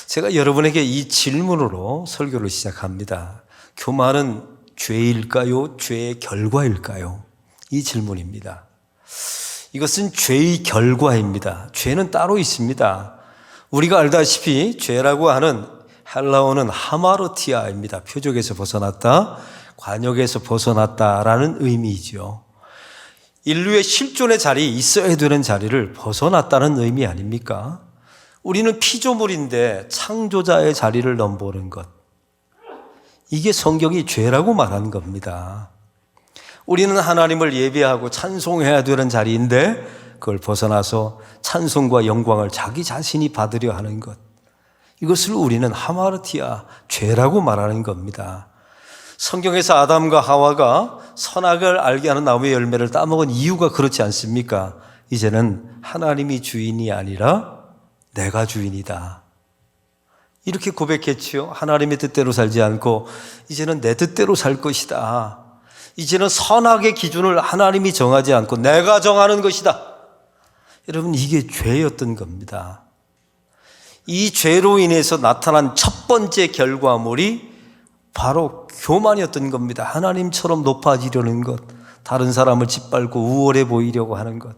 제가 여러분에게 이 질문으로 설교를 시작합니다. 교만은 죄일까요? 죄의 결과일까요? 이 질문입니다. 이것은 죄의 결과입니다. 죄는 따로 있습니다. 우리가 알다시피 죄라고 하는 헬라어는 하마르티아입니다. 표적에서 벗어났다, 관역에서 벗어났다라는 의미이죠. 인류의 실존의 자리에 있어야 되는 자리를 벗어났다는 의미 아닙니까? 우리는 피조물인데 창조자의 자리를 넘보는 것, 이게 성경이 죄라고 말하는 겁니다. 우리는 하나님을 예배하고 찬송해야 되는 자리인데 그걸 벗어나서 찬송과 영광을 자기 자신이 받으려 하는 것, 이것을 우리는 하마르티아, 죄라고 말하는 겁니다. 성경에서 아담과 하와가 선악을 알게 하는 나무의 열매를 따먹은 이유가 그렇지 않습니까? 이제는 하나님이 주인이 아니라 내가 주인이다, 이렇게 고백했지요. 하나님의 뜻대로 살지 않고 이제는 내 뜻대로 살 것이다. 이제는 선악의 기준을 하나님이 정하지 않고 내가 정하는 것이다. 여러분, 이게 죄였던 겁니다. 이 죄로 인해서 나타난 첫 번째 결과물이 바로 교만이었던 겁니다. 하나님처럼 높아지려는 것, 다른 사람을 짓밟고 우월해 보이려고 하는 것,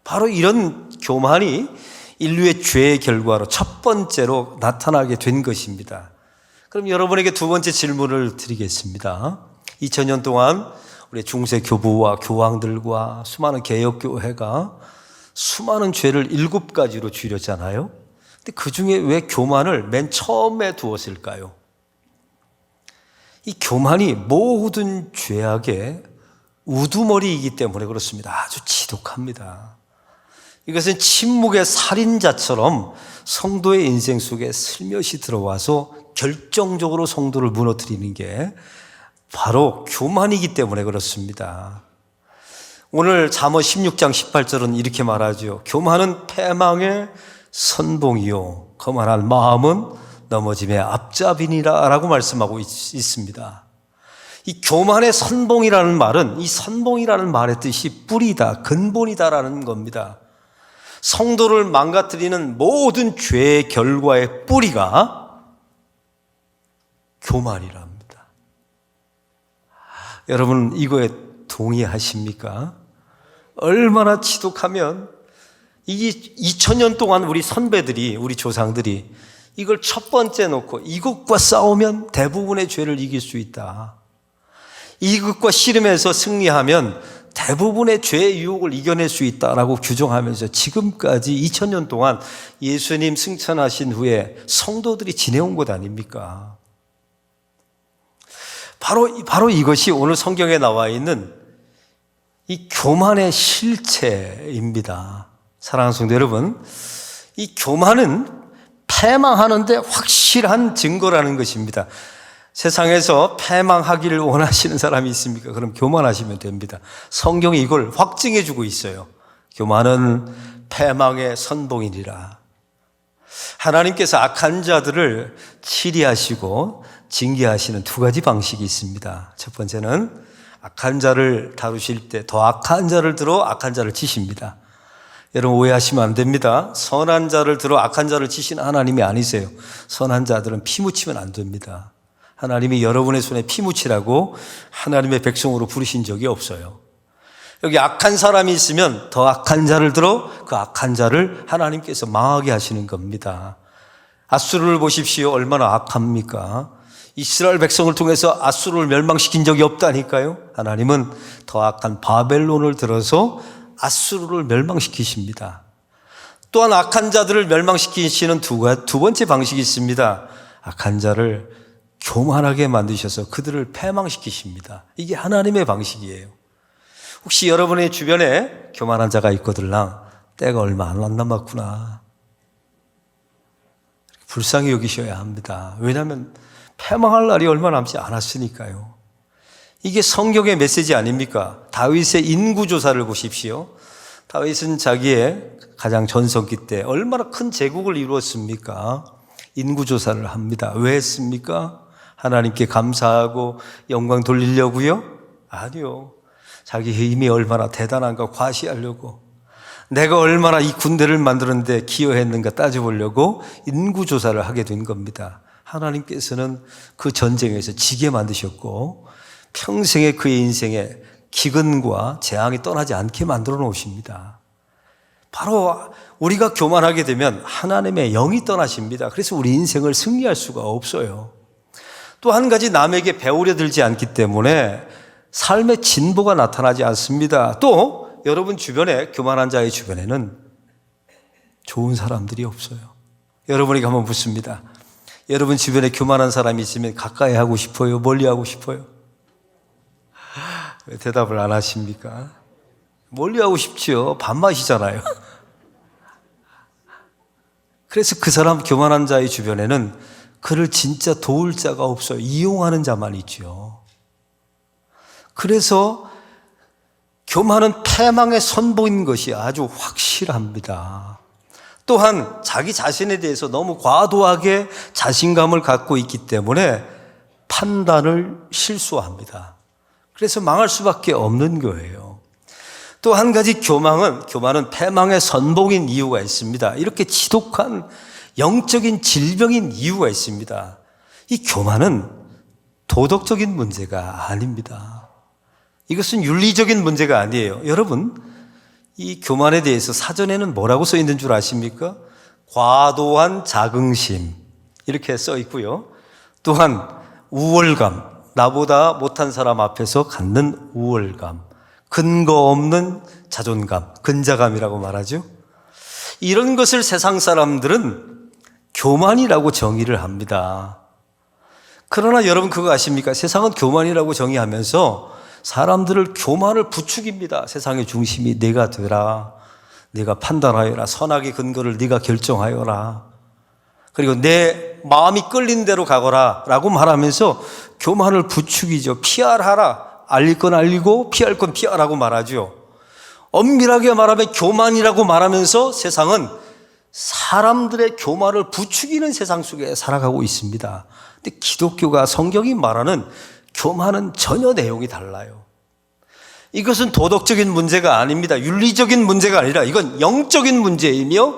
바로 이런 교만이 인류의 죄의 결과로 첫 번째로 나타나게 된 것입니다. 그럼 여러분에게 두 번째 질문을 드리겠습니다. 2000년 동안 우리 중세 교부와 교황들과 수많은 개혁교회가 수많은 죄를 7가지로 줄였잖아요. 근데 그 중에 왜 교만을 맨 처음에 두었을까요? 이 교만이 모든 죄악의 우두머리이기 때문에 그렇습니다. 아주 지독합니다. 이것은 침묵의 살인자처럼 성도의 인생 속에 슬며시 들어와서 결정적으로 성도를 무너뜨리는 게 바로 교만이기 때문에 그렇습니다. 오늘 잠언 16장 18절은 이렇게 말하죠. 교만은 패망의 선봉이요 거만한 마음은 넘어짐의 앞잡이니라 라고 말씀하고 있습니다. 이 교만의 선봉이라는 말은, 이 선봉이라는 말의 뜻이 뿌리다, 근본이다라는 겁니다. 성도를 망가뜨리는 모든 죄의 결과의 뿌리가 교만이랍니다. 여러분, 이거에 동의하십니까? 얼마나 지독하면 이게 2000년 동안 우리 선배들이, 우리 조상들이 이걸 첫 번째 놓고 이것과 싸우면 대부분의 죄를 이길 수 있다, 이것과 씨름해서 승리하면 대부분의 죄의 유혹을 이겨낼 수 있다라고 규정하면서 지금까지 2000년 동안 예수님 승천하신 후에 성도들이 지내온 것 아닙니까? 바로 이것이 오늘 성경에 나와 있는 이 교만의 실체입니다. 사랑하는 성도 여러분, 이 교만은 패망하는데 확실한 증거라는 것입니다. 세상에서 패망하기를 원하시는 사람이 있습니까? 그럼 교만하시면 됩니다. 성경이 이걸 확증해 주고 있어요. 교만은 패망의 선봉이니라. 하나님께서 악한 자들을 치리하시고 징계하시는 두 가지 방식이 있습니다. 첫 번째는 악한 자를 다루실 때 더 악한 자를 들어 악한 자를 치십니다. 여러분, 오해하시면 안 됩니다. 선한 자를 들어 악한 자를 치시는 하나님이 아니세요. 선한 자들은 피 묻히면 안 됩니다. 하나님이 여러분의 손에 피 묻히라고 하나님의 백성으로 부르신 적이 없어요. 여기 악한 사람이 있으면 더 악한 자를 들어 그 악한 자를 하나님께서 망하게 하시는 겁니다. 앗수르를 보십시오. 얼마나 악합니까? 이스라엘 백성을 통해서 앗수르를 멸망시킨 적이 없다니까요. 하나님은 더 악한 바벨론을 들어서 앗수르를 멸망시키십니다. 또한 악한 자들을 멸망시키시는 두 번째 방식이 있습니다. 악한 자를 교만하게 만드셔서 그들을 패망시키십니다. 이게 하나님의 방식이에요. 혹시 여러분의 주변에 교만한 자가 있거들랑 때가 얼마 안 남았구나, 불쌍히 여기셔야 합니다. 왜냐하면 패망할 날이 얼마 남지 않았으니까요. 이게 성경의 메시지 아닙니까? 다윗의 인구조사를 보십시오. 다윗은 자기의 가장 전성기 때 얼마나 큰 제국을 이루었습니까? 인구조사를 합니다. 왜 했습니까? 하나님께 감사하고 영광 돌리려고요? 아니요. 자기 힘이 얼마나 대단한가 과시하려고. 내가 얼마나 이 군대를 만드는데 기여했는가 따져보려고 인구조사를 하게 된 겁니다. 하나님께서는 그 전쟁에서 지게 만드셨고 평생에 그의 인생에 기근과 재앙이 떠나지 않게 만들어 놓으십니다. 바로 우리가 교만하게 되면 하나님의 영이 떠나십니다. 그래서 우리 인생을 승리할 수가 없어요. 또 한 가지, 남에게 배우려 들지 않기 때문에 삶의 진보가 나타나지 않습니다. 또 여러분 주변에, 교만한 자의 주변에는 좋은 사람들이 없어요. 여러분에게 한번 묻습니다. 여러분 주변에 교만한 사람이 있으면 가까이 하고 싶어요? 멀리 하고 싶어요? 왜 대답을 안 하십니까? 멀리 하고 싶지요. 밥맛이잖아요. 그래서 그 사람, 교만한 자의 주변에는 그를 진짜 도울 자가 없어요. 이용하는 자만 있죠. 그래서 교만은 패망의 선보인 것이 아주 확실합니다. 또한 자기 자신에 대해서 너무 과도하게 자신감을 갖고 있기 때문에 판단을 실수합니다. 그래서 망할 수밖에 없는 거예요. 또 한 가지, 교만은 패망의 선봉인 이유가 있습니다. 이렇게 지독한 영적인 질병인 이유가 있습니다. 이 교만은 도덕적인 문제가 아닙니다. 이것은 윤리적인 문제가 아니에요. 여러분, 이 교만에 대해서 사전에는 뭐라고 써 있는 줄 아십니까? 과도한 자긍심, 이렇게 써 있고요. 또한 우월감, 나보다 못한 사람 앞에서 갖는 우월감, 근거 없는 자존감, 근자감이라고 말하죠. 이런 것을 세상 사람들은 교만이라고 정의를 합니다. 그러나 여러분 그거 아십니까? 세상은 교만이라고 정의하면서 사람들을 교만을 부추깁니다. 세상의 중심이 내가 되라, 네가 판단하여라, 선악의 근거를 네가 결정하여라, 그리고 내 마음이 끌린 대로 가거라 라고 말하면서 교만을 부추기죠. 피하라, 알릴 건 알리고 피할 건 피하라고 말하죠. 엄밀하게 말하면 교만이라고 말하면서 세상은 사람들의 교만을 부추기는 세상 속에 살아가고 있습니다. 근데 기독교가, 성경이 말하는 교만은 전혀 내용이 달라요. 이것은 도덕적인 문제가 아닙니다. 윤리적인 문제가 아니라 이건 영적인 문제이며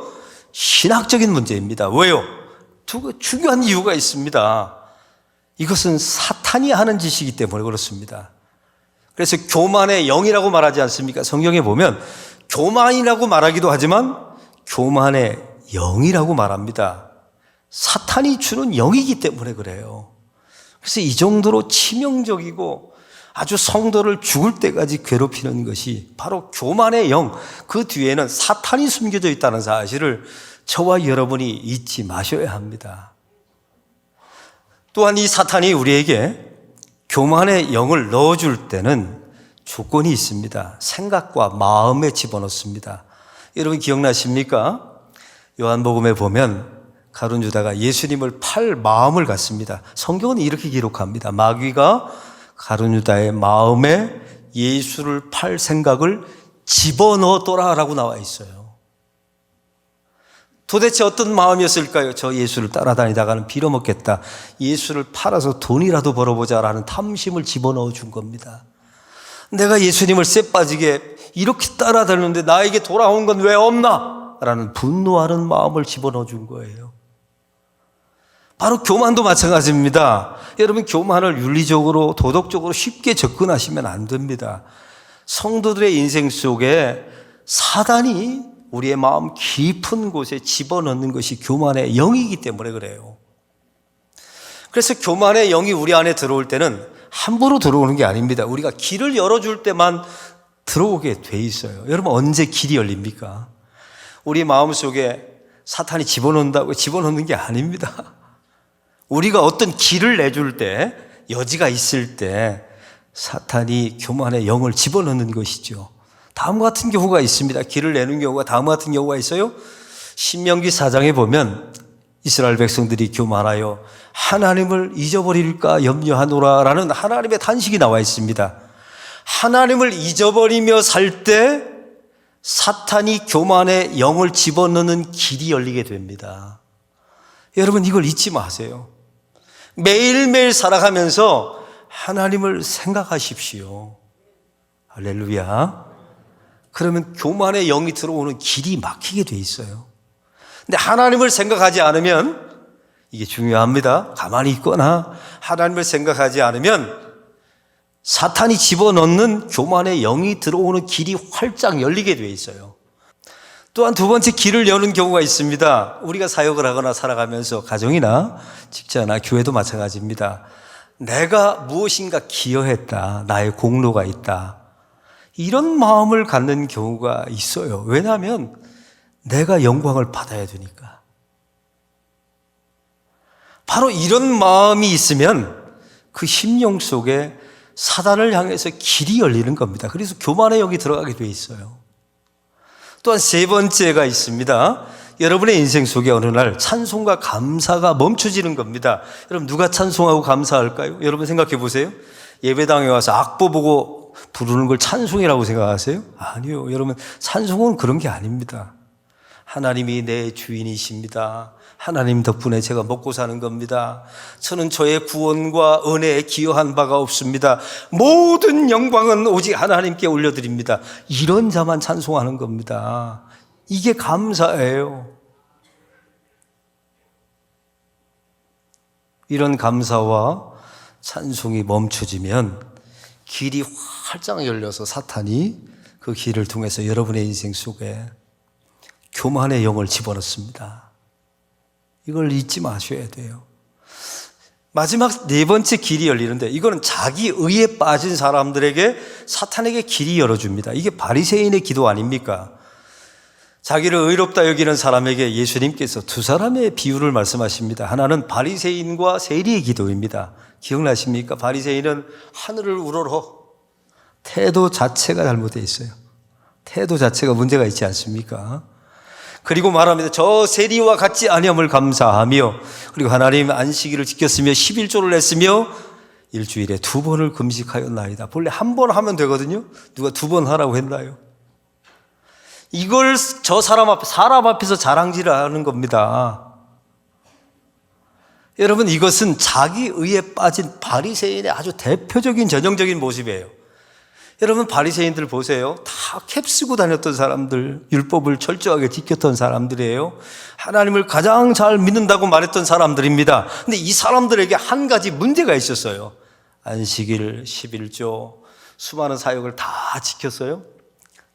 신학적인 문제입니다. 왜요? 두 중요한 이유가 있습니다. 이것은 사탄이 하는 짓이기 때문에 그렇습니다. 그래서 교만의 영이라고 말하지 않습니까? 성경에 보면 교만이라고 말하기도 하지만 교만의 영이라고 말합니다. 사탄이 주는 영이기 때문에 그래요. 그래서 이 정도로 치명적이고 아주 성도를 죽을 때까지 괴롭히는 것이 바로 교만의 영, 그 뒤에는 사탄이 숨겨져 있다는 사실을 저와 여러분이 잊지 마셔야 합니다. 또한 이 사탄이 우리에게 교만의 영을 넣어줄 때는 조건이 있습니다. 생각과 마음에 집어넣습니다. 여러분 기억나십니까? 요한복음에 보면 가룟 유다가 예수님을 팔 마음을 갖습니다. 성경은 이렇게 기록합니다. 마귀가 가룟 유다의 마음에 예수를 팔 생각을 집어넣었더라라고 나와 있어요. 도대체 어떤 마음이었을까요? 저 예수를 따라다니다가는 빌어먹겠다, 예수를 팔아서 돈이라도 벌어보자라는 탐심을 집어넣어 준 겁니다. 내가 예수님을 쎄빠지게 이렇게 따라다녔는데 나에게 돌아온 건 왜 없나? 라는 분노하는 마음을 집어넣어 준 거예요. 바로 교만도 마찬가지입니다. 여러분, 교만을 윤리적으로, 도덕적으로 쉽게 접근하시면 안 됩니다. 성도들의 인생 속에 사단이 우리의 마음 깊은 곳에 집어넣는 것이 교만의 영이기 때문에 그래요. 그래서 교만의 영이 우리 안에 들어올 때는 함부로 들어오는 게 아닙니다. 우리가 길을 열어줄 때만 들어오게 돼 있어요. 여러분, 언제 길이 열립니까? 우리 마음속에 사탄이 집어넣는다고 집어넣는 게 아닙니다. 우리가 어떤 길을 내줄 때, 여지가 있을 때 사탄이 교만의 영을 집어넣는 것이죠. 다음과 같은 경우가 있습니다. 길을 내는 경우가 다음과 같은 경우가 있어요. 신명기 4장에 보면 이스라엘 백성들이 교만하여 하나님을 잊어버릴까 염려하노라라는 하나님의 탄식이 나와 있습니다. 하나님을 잊어버리며 살 때 사탄이 교만의 영을 집어넣는 길이 열리게 됩니다. 여러분, 이걸 잊지 마세요. 매일매일 살아가면서 하나님을 생각하십시오. 할렐루야. 그러면 교만의 영이 들어오는 길이 막히게 돼 있어요. 근데 하나님을 생각하지 않으면, 이게 중요합니다. 가만히 있거나 하나님을 생각하지 않으면 사탄이 집어넣는 교만의 영이 들어오는 길이 활짝 열리게 돼 있어요. 또한 두 번째 길을 여는 경우가 있습니다. 우리가 사역을 하거나 살아가면서 가정이나 직장이나 교회도 마찬가지입니다. 내가 무엇인가 기여했다. 나의 공로가 있다. 이런 마음을 갖는 경우가 있어요. 왜냐하면 내가 영광을 받아야 되니까. 바로 이런 마음이 있으면 그 심령 속에 사단을 향해서 길이 열리는 겁니다. 그래서 교만의 영이 들어가게 돼 있어요. 또한 세 번째가 있습니다. 여러분의 인생 속에 어느 날 찬송과 감사가 멈춰지는 겁니다. 여러분 누가 찬송하고 감사할까요? 여러분 생각해 보세요. 예배당에 와서 악보 보고 부르는 걸 찬송이라고 생각하세요? 아니요. 여러분 찬송은 그런 게 아닙니다. 하나님이 내 주인이십니다. 하나님 덕분에 제가 먹고 사는 겁니다. 저는 저의 구원과 은혜에 기여한 바가 없습니다. 모든 영광은 오직 하나님께 올려드립니다. 이런 자만 찬송하는 겁니다. 이게 감사예요. 이런 감사와 찬송이 멈춰지면 길이 활짝 열려서 사탄이 그 길을 통해서 여러분의 인생 속에 교만의 영을 집어넣습니다. 이걸 잊지 마셔야 돼요. 마지막 네 번째 길이 열리는데 이거는 자기 의에 빠진 사람들에게 사탄에게 길이 열어줍니다. 이게 바리새인의 기도 아닙니까? 자기를 의롭다 여기는 사람에게 예수님께서 두 사람의 비유를 말씀하십니다. 하나는 바리새인과 세리의 기도입니다. 기억나십니까? 바리새인은 하늘을 우러러 태도 자체가 잘못되어 있어요. 태도 자체가 문제가 있지 않습니까? 그리고 말합니다. 저 세리와 같지 아니함을 감사하며 그리고 하나님 안식일을 지켰으며 11조를 냈으며 일주일에 2번을 금식하였나이다. 본래 한 번 하면 되거든요. 누가 2번 하라고 했나요? 이걸 저 사람 앞에서 자랑질을 하는 겁니다. 여러분 이것은 자기 의에 빠진 바리새인의 아주 대표적인 전형적인 모습이에요. 여러분 바리새인들 보세요. 다 캡 쓰고 다녔던 사람들, 율법을 철저하게 지켰던 사람들이에요. 하나님을 가장 잘 믿는다고 말했던 사람들입니다. 근데 이 사람들에게 한 가지 문제가 있었어요. 안식일, 11조, 수많은 사역을 다 지켰어요.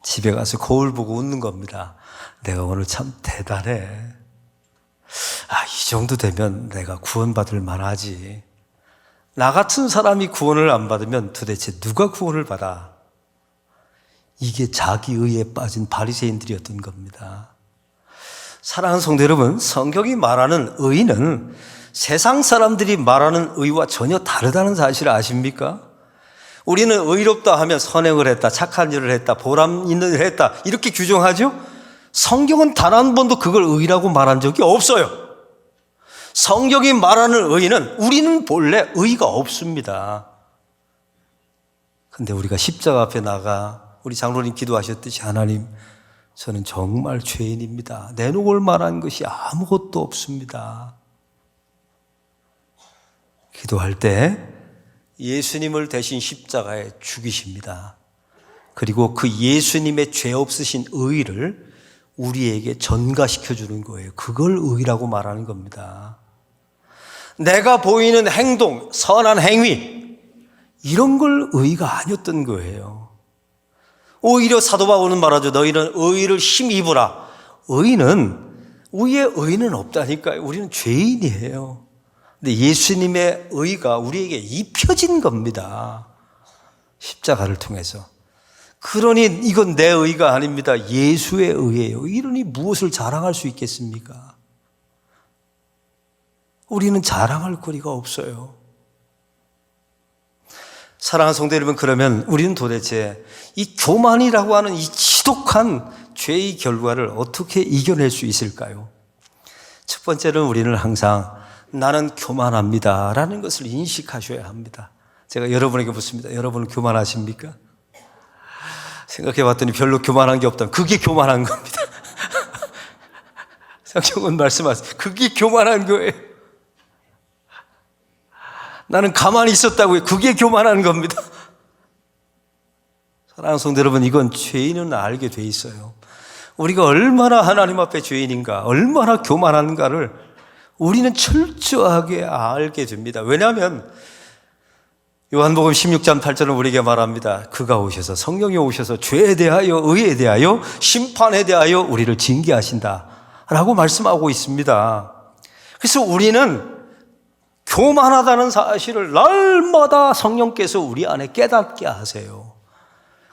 집에 가서 거울 보고 웃는 겁니다. 내가 오늘 참 대단해. 이 정도 되면 내가 구원받을 만하지. 나 같은 사람이 구원을 안 받으면 도대체 누가 구원을 받아? 이게 자기 의에 빠진 바리새인들이었던 겁니다. 사랑하는 성도 여러분, 성경이 말하는 의는 세상 사람들이 말하는 의와 전혀 다르다는 사실을 아십니까? 우리는 의롭다 하면 선행을 했다, 착한 일을 했다, 보람 있는 일을 했다 이렇게 규정하죠? 성경은 단 한 번도 그걸 의라고 말한 적이 없어요. 성경이 말하는 의는 우리는 본래 의가 없습니다. 근데 우리가 십자가 앞에 나가 우리 장로님 기도하셨듯이 하나님 저는 정말 죄인입니다. 내놓을 만한 것이 아무것도 없습니다. 기도할 때 예수님을 대신 십자가에 죽이십니다. 그리고 그 예수님의 죄 없으신 의를 우리에게 전가시켜 주는 거예요. 그걸 의라고 말하는 겁니다. 내가 보이는 행동, 선한 행위 이런 걸 의가 아니었던 거예요. 오히려 사도 바울은 말하죠. 너희는 의를 힘입으라. 우리의 의는 없다니까요. 우리는 죄인이에요. 근데 예수님의 의가 우리에게 입혀진 겁니다. 십자가를 통해서. 그러니 이건 내 의가 아닙니다. 예수의 의예요. 이러니 무엇을 자랑할 수 있겠습니까? 우리는 자랑할 거리가 없어요. 사랑하는 성도 여러분, 그러면 우리는 도대체 이 교만이라고 하는 이 지독한 죄의 결과를 어떻게 이겨낼 수 있을까요? 첫 번째는 우리는 항상 나는 교만합니다 라는 것을 인식하셔야 합니다. 제가 여러분에게 묻습니다. 여러분은 교만하십니까? 생각해 봤더니 별로 교만한 게 없다. 그게 교만한 겁니다. 성경은 말씀하세요. 그게 교만한 거예요. 나는 가만히 있었다고요. 그게 교만한 겁니다. 사랑하는 성도 여러분, 이건 죄인은 알게 돼 있어요. 우리가 얼마나 하나님 앞에 죄인인가, 얼마나 교만한가를 우리는 철저하게 알게 됩니다. 왜냐하면 요한복음 16장 8절은 우리에게 말합니다. 그가 오셔서, 성령이 오셔서 죄에 대하여, 의에 대하여, 심판에 대하여 우리를 징계하신다 라고 말씀하고 있습니다. 그래서 우리는 교만하다는 사실을 날마다 성령께서 우리 안에 깨닫게 하세요.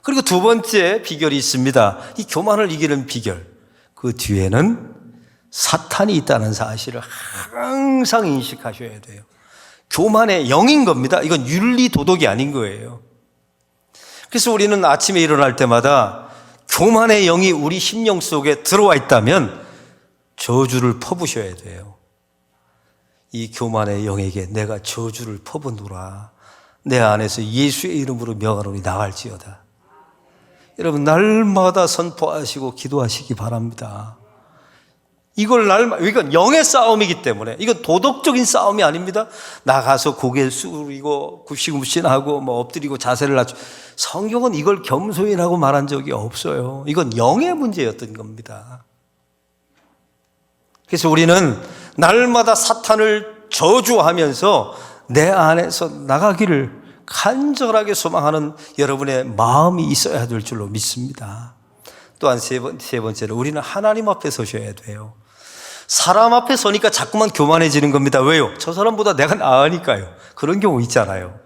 그리고 두 번째 비결이 있습니다. 이 교만을 이기는 비결, 그 뒤에는 사탄이 있다는 사실을 항상 인식하셔야 돼요. 교만의 영인 겁니다. 이건 윤리 도덕이 아닌 거예요. 그래서 우리는 아침에 일어날 때마다 교만의 영이 우리 심령 속에 들어와 있다면 저주를 퍼부셔야 돼요. 이 교만의 영에게 내가 저주를 퍼부노라. 내 안에서 예수의 이름으로 명하노니 나갈지어다. 여러분, 날마다 선포하시고 기도하시기 바랍니다. 이건 영의 싸움이기 때문에, 이건 도덕적인 싸움이 아닙니다. 나가서 고개 숙이고 굽신굽신하고 엎드리고 자세를 낮추. 성경은 이걸 겸손이라고 말한 적이 없어요. 이건 영의 문제였던 겁니다. 그래서 우리는 날마다 사탄을 저주하면서 내 안에서 나가기를 간절하게 소망하는 여러분의 마음이 있어야 될 줄로 믿습니다. 또한 세 번째로 우리는 하나님 앞에 서셔야 돼요. 사람 앞에 서니까 자꾸만 교만해지는 겁니다. 왜요? 저 사람보다 내가 나으니까요. 그런 경우 있잖아요.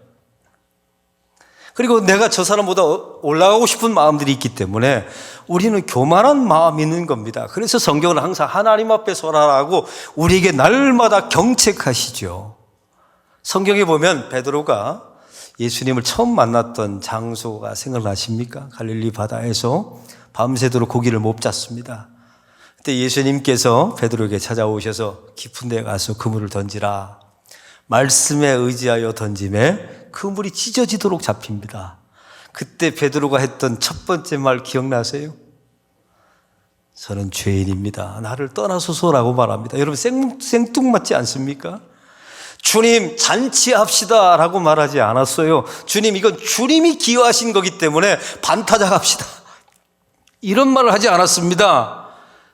그리고 내가 저 사람보다 올라가고 싶은 마음들이 있기 때문에 우리는 교만한 마음이 있는 겁니다. 그래서 성경은 항상 하나님 앞에 서라라고 우리에게 날마다 경책하시죠. 성경에 보면 베드로가 예수님을 처음 만났던 장소가 생각나십니까? 갈릴리 바다에서 밤새도록 고기를 못 잡습니다. 그때 예수님께서 베드로에게 찾아오셔서 깊은 데 가서 그물을 던지라. 말씀에 의지하여 던짐에 그물이 찢어지도록 잡힙니다. 그때 베드로가 했던 첫 번째 말 기억나세요? 저는 죄인입니다. 나를 떠나소서라고 말합니다. 여러분 생뚱맞지 않습니까? 주님 잔치합시다 라고 말하지 않았어요. 주님, 이건 주님이 기여하신 거기 때문에 반타작합시다, 이런 말을 하지 않았습니다.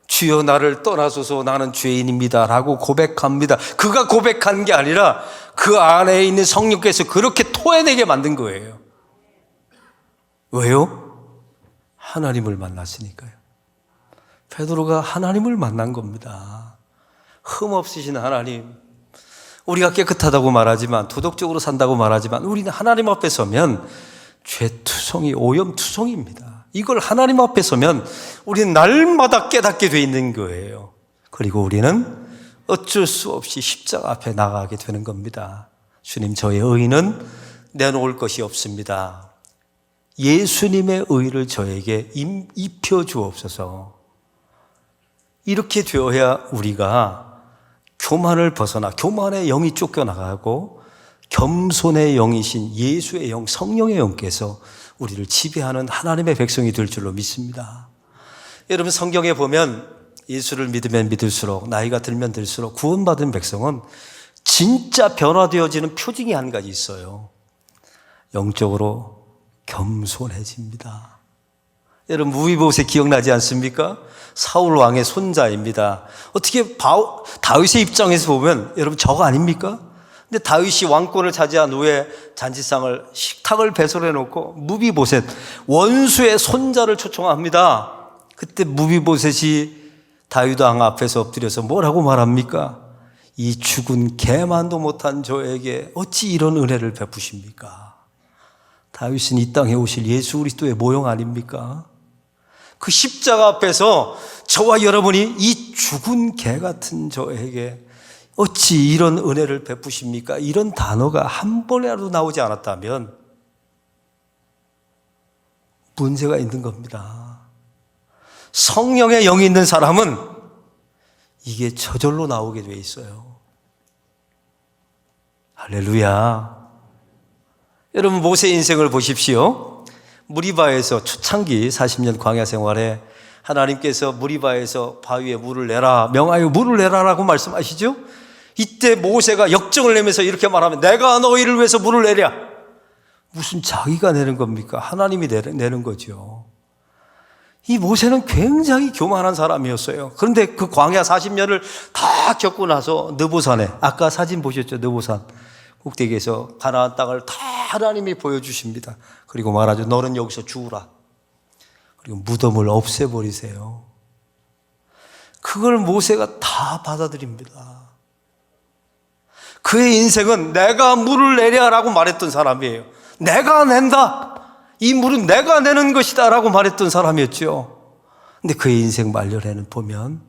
주여 나를 떠나소서, 나는 죄인입니다 라고 고백합니다. 그가 고백한 게 아니라 그 안에 있는 성령께서 그렇게 토해내게 만든 거예요. 왜요? 하나님을 만났으니까요. 베드로가 하나님을 만난 겁니다. 흠 없으신 하나님. 우리가 깨끗하다고 말하지만, 도덕적으로 산다고 말하지만 우리는 하나님 앞에 서면 죄투성이, 오염투성입니다. 이걸 하나님 앞에 서면 우리는 날마다 깨닫게 돼 있는 거예요. 그리고 우리는 어쩔 수 없이 십자가 앞에 나가게 되는 겁니다. 주님, 저의 의는 내놓을 것이 없습니다. 예수님의 의를 저에게 입혀 주옵소서. 이렇게 되어야 우리가 교만을 벗어나, 교만의 영이 쫓겨나가고 겸손의 영이신 예수의 영, 성령의 영께서 우리를 지배하는 하나님의 백성이 될 줄로 믿습니다. 여러분, 성경에 보면 예수를 믿으면 믿을수록, 나이가 들면 들수록 구원받은 백성은 진짜 변화되어지는 표징이 한 가지 있어요. 영적으로 겸손해집니다. 여러분, 무비보셋 기억나지 않습니까? 사울 왕의 손자입니다. 어떻게 다윗의 입장에서 보면 여러분 저거 아닙니까? 근데 다윗이 왕권을 차지한 후에 잔치상을, 식탁을 배설해 놓고 무비보셋, 원수의 손자를 초청합니다. 그때 무비보셋이 다윗 왕 앞에서 엎드려서 뭐라고 말합니까? 이 죽은 개만도 못한 저에게 어찌 이런 은혜를 베푸십니까? 다윗은 이 땅에 오실 예수 그리스도의 모형 아닙니까? 그 십자가 앞에서 저와 여러분이 이 죽은 개 같은 저에게 어찌 이런 은혜를 베푸십니까? 이런 단어가 한 번이라도 나오지 않았다면 문제가 있는 겁니다. 성령의 영이 있는 사람은 이게 저절로 나오게 돼 있어요. 할렐루야. 여러분, 모세의 인생을 보십시오. 무리바에서 초창기 40년 광야 생활에 하나님께서 무리바에서 바위에 물을 내라, 명하여 물을 내라라고 말씀하시죠. 이때 모세가 역정을 내면서 이렇게 말하면, 내가 너희를 위해서 물을 내랴. 무슨 자기가 내는 겁니까? 하나님이 내는 거죠. 이 모세는 굉장히 교만한 사람이었어요. 그런데 그 광야 40년을 다 겪고 나서 느보산에, 아까 사진 보셨죠? 느보산 꼭대기에서 가나안 땅을 다 하나님이 보여주십니다. 그리고 말하죠. 너는 여기서 죽으라. 그리고 무덤을 없애버리세요. 그걸 모세가 다 받아들입니다. 그의 인생은 내가 물을 내려라고 말했던 사람이에요. 내가 낸다. 이 물은 내가 내는 것이다 라고 말했던 사람이었죠. 근데 그의 인생 말년에는 보면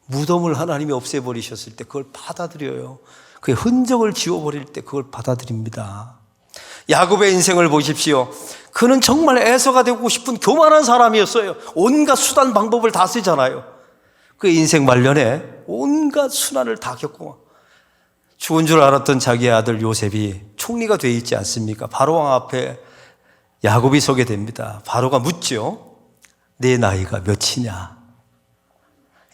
무덤을 하나님이 없애버리셨을 때 그걸 받아들여요. 그의 흔적을 지워버릴 때 그걸 받아들입니다. 야곱의 인생을 보십시오. 그는 정말 에서가 되고 싶은 교만한 사람이었어요. 온갖 수단 방법을 다 쓰잖아요. 그의 인생 말년에 온갖 순환을 다 겪고 죽은 줄 알았던 자기의 아들 요셉이 총리가 되어 있지 않습니까? 바로왕 앞에 야곱이 서게 됩니다. 바로가 묻죠. 내 나이가 몇이냐?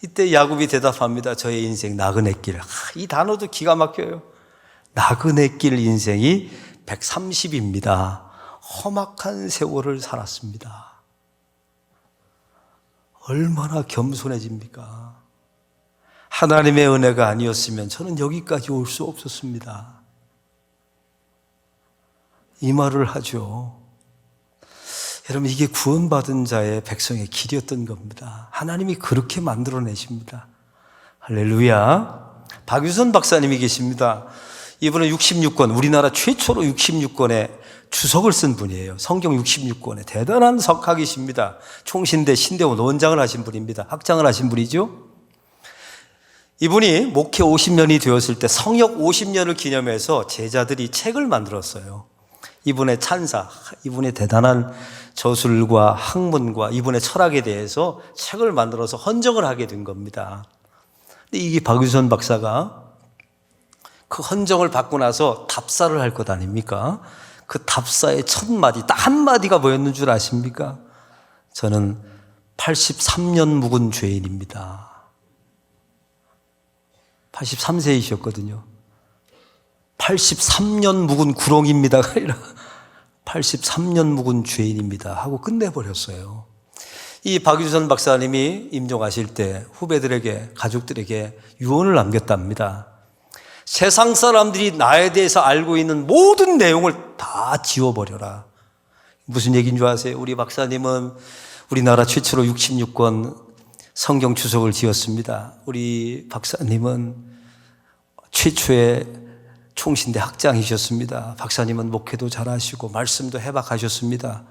이때 야곱이 대답합니다. 저의 인생 나그네 길. 이 단어도 기가 막혀요. 나그네 길 인생이 130입니다. 험악한 세월을 살았습니다. 얼마나 겸손해집니까? 하나님의 은혜가 아니었으면 저는 여기까지 올 수 없었습니다. 이 말을 하죠. 여러분, 이게 구원받은 자의 백성의 길이었던 겁니다. 하나님이 그렇게 만들어내십니다. 할렐루야. 박유선 박사님이 계십니다. 이분은 66권, 우리나라 최초로 66권의 주석을 쓴 분이에요. 성경 66권에 대단한 석학이십니다. 총신대 신대원 원장을 하신 분입니다. 학장을 하신 분이죠. 이분이 목회 50년이 되었을 때 성역 50년을 기념해서 제자들이 책을 만들었어요. 이분의 찬사, 이분의 대단한 저술과 학문과 이분의 철학에 대해서 책을 만들어서 헌정을 하게 된 겁니다. 근데 이게 박유선 박사가 그 헌정을 받고 나서 답사를 할 것 아닙니까? 그 답사의 첫 마디, 딱 한마디가 뭐였는 줄 아십니까? 저는 83년 묵은 죄인입니다. 83세이셨거든요. 83년 묵은 구렁입니다. 83년 묵은 죄인입니다. 하고 끝내버렸어요. 이 박유선 박사님이 임종하실 때 후배들에게, 가족들에게 유언을 남겼답니다. 세상 사람들이 나에 대해서 알고 있는 모든 내용을 다 지워버려라. 무슨 얘기인 줄 아세요? 우리 박사님은 우리나라 최초로 66권 성경 주석을 지었습니다. 우리 박사님은 최초의 총신대 학장이셨습니다. 박사님은 목회도 잘하시고 말씀도 해박하셨습니다.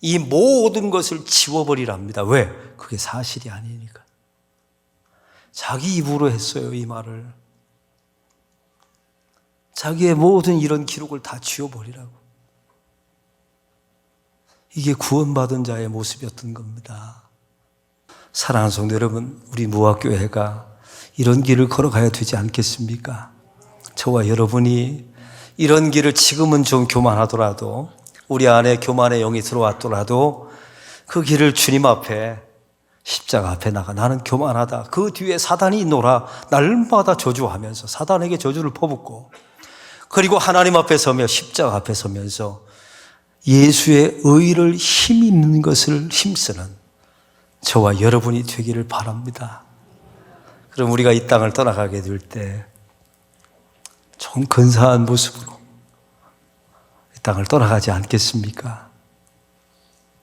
이 모든 것을 지워버리랍니다. 왜? 그게 사실이 아니니까. 자기 입으로 했어요, 이 말을. 자기의 모든 이런 기록을 다 지워버리라고. 이게 구원받은 자의 모습이었던 겁니다. 사랑하는 성도 여러분, 우리 무학교회가 이런 길을 걸어가야 되지 않겠습니까? 저와 여러분이 이런 길을 지금은 좀 교만하더라도 우리 안에 교만의 영이 들어왔더라도 그 길을 주님 앞에 십자가 앞에 나가 나는 교만하다. 그 뒤에 사단이 있노라. 날마다 저주하면서 사단에게 저주를 퍼붓고 그리고 하나님 앞에 서며 십자가 앞에 서면서 예수의 의를 힘있는 것을 힘쓰는 저와 여러분이 되기를 바랍니다. 그럼 우리가 이 땅을 떠나가게 될 때 좀 근사한 모습으로 이 땅을 떠나가지 않겠습니까?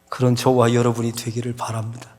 그런 저와 여러분이 되기를 바랍니다.